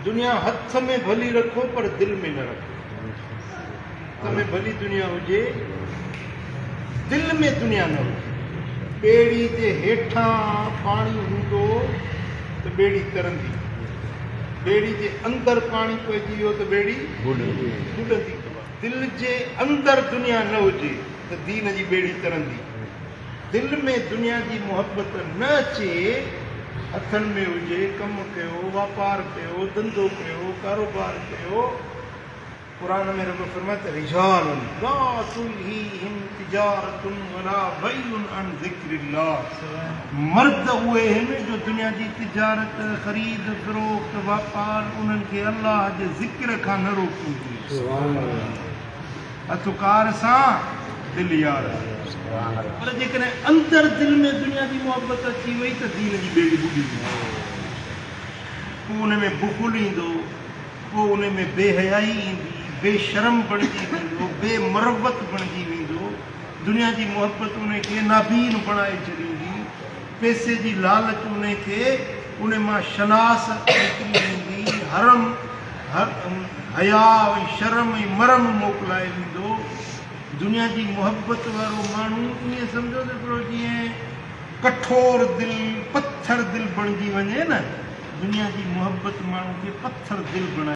दुनिया हथ में भली रखो पर दिल में न रखो। हथ में भली दुनिया हुजे, दिल में दुनिया न हुजे। ॿेड़ी जे हेठां पाणी हूंदो त ॿेड़ी तरंदी, ॿेड़ी जे अंदरि पाणी पइजी वियो त ॿेड़ी बुॾंदी। दिल जे अंदरि दुनिया न हुजे त दीन जी ॿेड़ी तरंदी। दिल में दुनिया जी मोहबत न अचे, हथनि में हुजे, कमु कयो, वापारु कयो, धंधो कयो, कारोबार कयो। कुरान में रब फरमाए रिजालुन ला तुल्हीहिम तिजारतुन वला बैउन अन ज़िक्रिल्लाह। मर्द उहे आहिनि जो दुनिया जी तिजारत, ख़रीद फ़रोख्त, वापारु उन्हनि खे अल्लाह जे ज़िक्र खां न रोकींदी। हथकार सां दिल यार। पर जेकॾहिं अंदरि दिल में दुनिया जी मोहबत अची वई त दीन जी ॿेड़ी ॿुॾी वेंदी। पोइ उन में बुख़ुल ईंदो, पोइ उन में बेहयाई ईंदी, बेशरम बणिजी वेंदो, बेमरवत बणिजी वेंदो। दुनिया जी मोहबत उन खे नाबीन बणाए छॾींदी। पैसे जी लालच उन खे उन मां शनास निकिरी वेंदी। हया ऐं शर्म ऐं मरम मोकिलाए वेंदो। दुनिया जी मोहबत वारो माण्हू ईअं सम्झो त हिकिड़ो जीअं कठोर दिलि, पत्थर दिलि बणिजी वञे न, दुनिया जी मोहबत माण्हू खे पत्थर दिलि बणाए